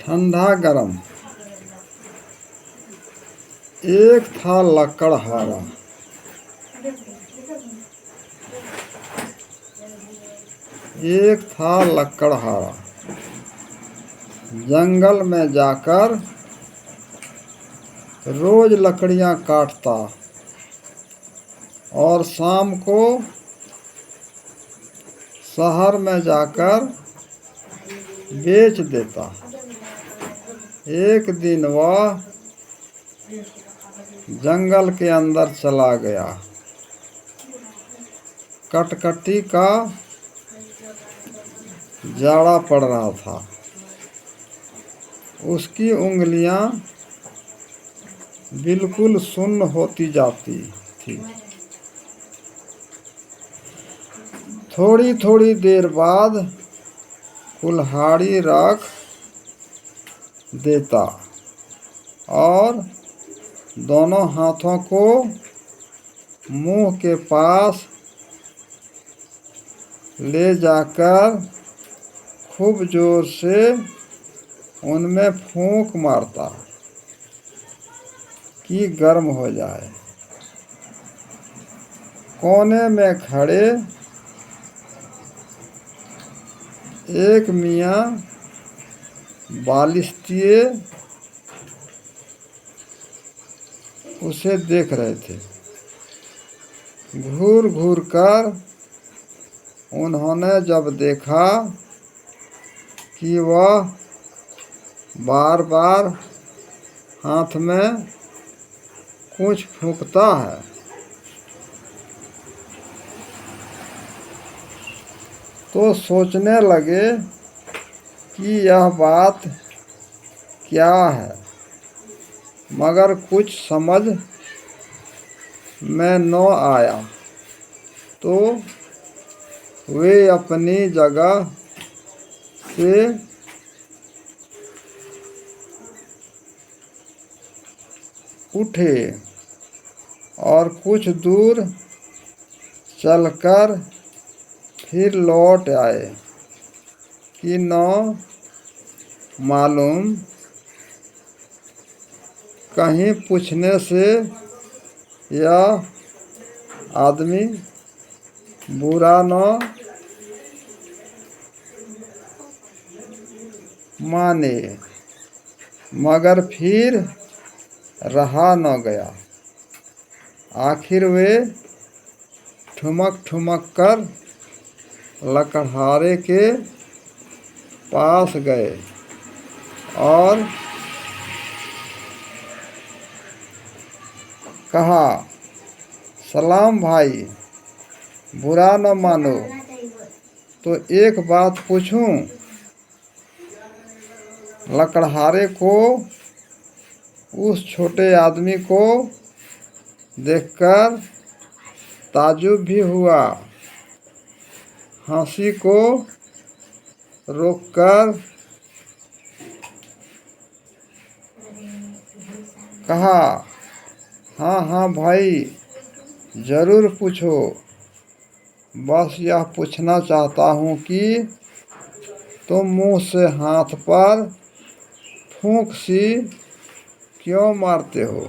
ठंडा गरम। एक था लकड़हारा, एक था लकड़हारा, जंगल में जाकर रोज लकड़ियां काटता और शाम को शहर में जाकर बेच देता। एक दिन वह जंगल के अंदर चला गया। कटकटी का जाड़ा पड़ रहा था। उसकी उंगलियां बिल्कुल सुन्न होती जाती थी। थोड़ी थोड़ी देर बाद कुल्हाड़ी रख देता और दोनों हाथों को मुंह के पास ले जाकर खूब जोर से उनमें फूंक मारता कि गर्म हो जाए। कोने में खड़े एक मियाँ बालिश्तिये उसे देख रहे थे। घूर घूर कर उन्होंने जब देखा कि वह बार बार हाथ में कुछ फूंकता है, तो सोचने लगे कि यह बात क्या है, मगर कुछ समझ में न आया तो वे अपनी जगह से उठे और कुछ दूर चलकर फिर लौट आए कि न मालूम कहीं पूछने से यह आदमी बुरा न माने, मगर फिर रहा न गया। आखिर वे ठुमक ठुमक कर लकड़हारे के पास गए और कहा, सलाम भाई, बुरा न मानो तो एक बात पूछूं? लकड़हारे को उस छोटे आदमी को देखकर ताज्जुब भी हुआ। हंसी को रोककर कहा, हाँ हाँ भाई, जरूर पूछो। बस यह पूछना चाहता हूँ कि तुम मुंह से हाथ पर फूंक सी क्यों मारते हो?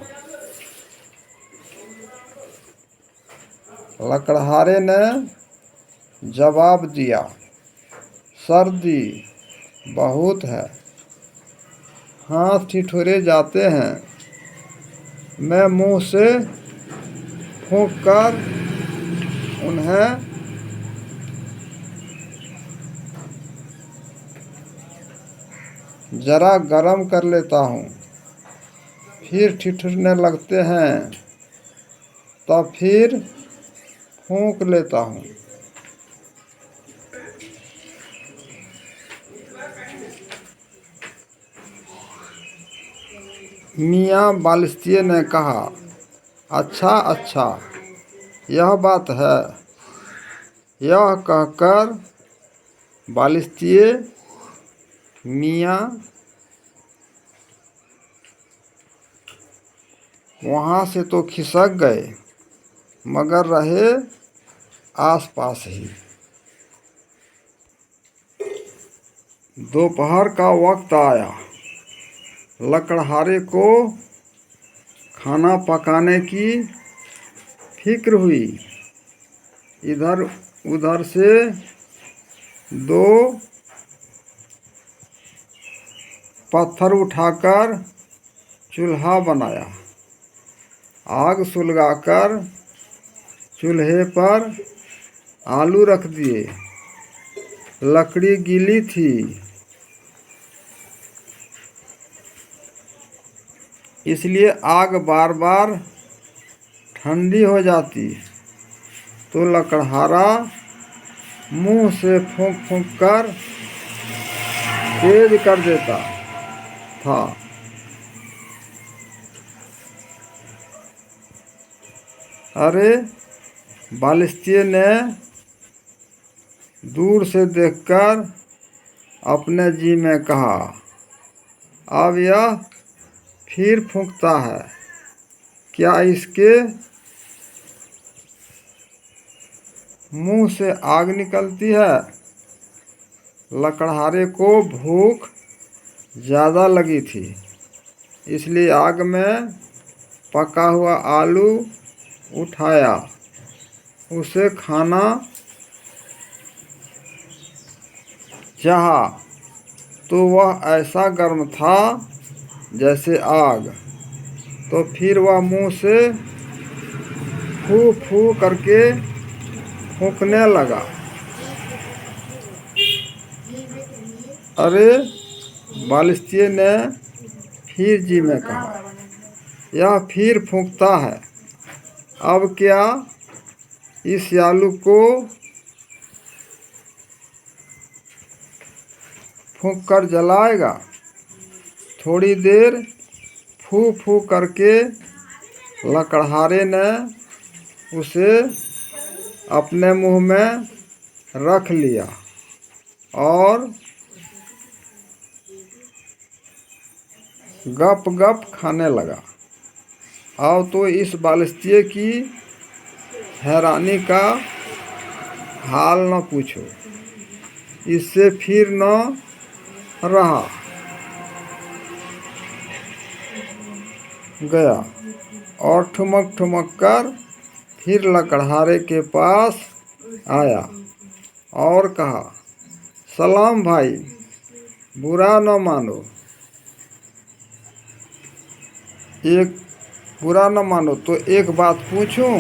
लकड़हारे ने जवाब दिया, सर्दी बहुत है, हाथ ठिठुरे जाते हैं, मैं मुंह से फूंक कर उन्हें जरा गरम कर लेता हूँ, फिर ठिठुरने लगते हैं, तब फिर फूंक लेता हूँ। मियाँ बालिश्तिये ने कहा, अच्छा अच्छा, यह बात है। यह कहकर बालिश्तिये मियाँ वहाँ से तो खिसक गए, मगर रहे आसपास ही। दोपहर का वक्त आया। लकड़हारे को खाना पकाने की फिक्र हुई। इधर उधर से दो पत्थर उठाकर चूल्हा बनाया। आग सुलगाकर चूल्हे पर आलू रख दिए। लकड़ी गीली थी, इसलिए आग बार बार ठंडी हो जाती। तो लकड़हारा मुंह से फूंक फूंक कर तेज कर देता था। अरे बालिस्तीय ने दूर से देखकर अपने जी में कहा, अब यह फिर फूंकता है, क्या इसके मुंह से आग निकलती है? लकड़हारे को भूख ज़्यादा लगी थी, इसलिए आग में पका हुआ आलू उठाया। उसे खाना चाहा तो वह ऐसा गर्म था जैसे आग। तो फिर वह मुंह से फू फू करके फूंकने लगा। अरे बालिस्तीय ने फिर जी में कहा, यह फिर फूंकता है, अब क्या इस आलू को फूंक कर जलाएगा? थोड़ी देर फू फू करके लकड़हारे ने उसे अपने मुंह में रख लिया और गप गप खाने लगा। अब तो इस बालिस्तीय की हैरानी का हाल न पूछो। इससे फिर न रहा गया और ठुमक ठुमक कर फिर लकड़हारे के पास आया और कहा, सलाम भाई, बुरा न मानो। बुरा न मानो तो एक बात पूछूं?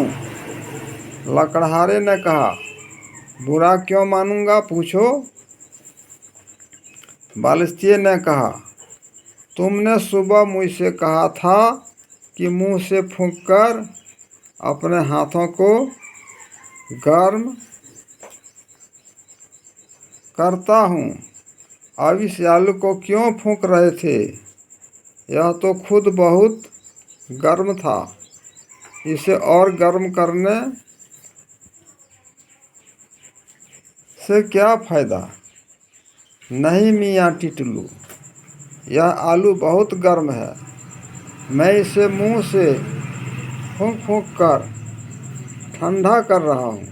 लकड़हारे ने कहा, बुरा क्यों मानूंगा, पूछो। बालिस्तीय ने कहा, तुमने सुबह मुझसे कहा था कि मुंह से फूंककर अपने हाथों को गर्म करता हूँ। अब इस आलू को क्यों फूंक रहे थे? यह तो खुद बहुत गर्म था। इसे और गर्म करने से क्या फ़ायदा? नहीं मियाँ टिटलू, यह आलू बहुत गर्म है। मैं इसे मुंह से फूंक फूंक कर ठंडा कर रहा हूँ।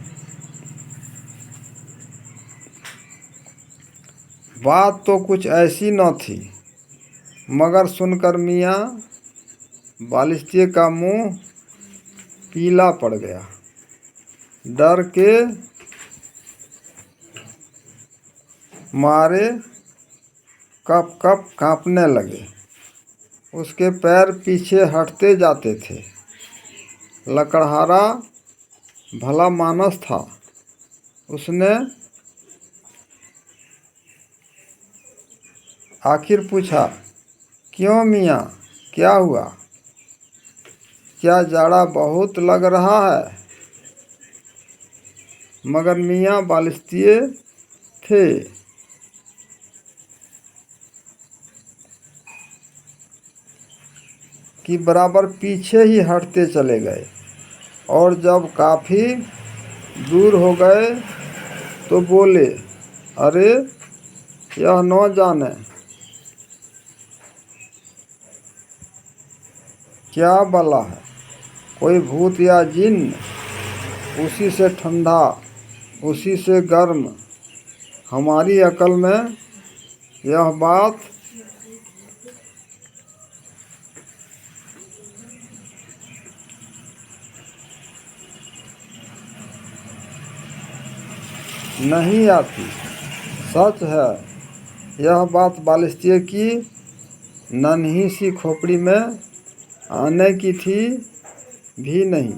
बात तो कुछ ऐसी न थी, मगर सुनकर मियाँ बालिस्तीय का मुंह पीला पड़ गया। डर के मारे कप कप कांपने लगे। उसके पैर पीछे हटते जाते थे। लकड़हारा भला मानस था। उसने आखिर पूछा, क्यों मियाँ, क्या हुआ? क्या जाड़ा बहुत लग रहा है? मगर मियाँ बालिस्तीय थे। कि बराबर पीछे ही हटते चले गए और जब काफ़ी दूर हो गए तो बोले, अरे यह न जाने क्या बला है, कोई भूत या जिन्न, उसी से ठंडा उसी से गर्म। हमारी अकल में यह बात नहीं आती। सच है, यह बात बालिस्तिये की नन्ही सी खोपड़ी में आने की थी भी नहीं।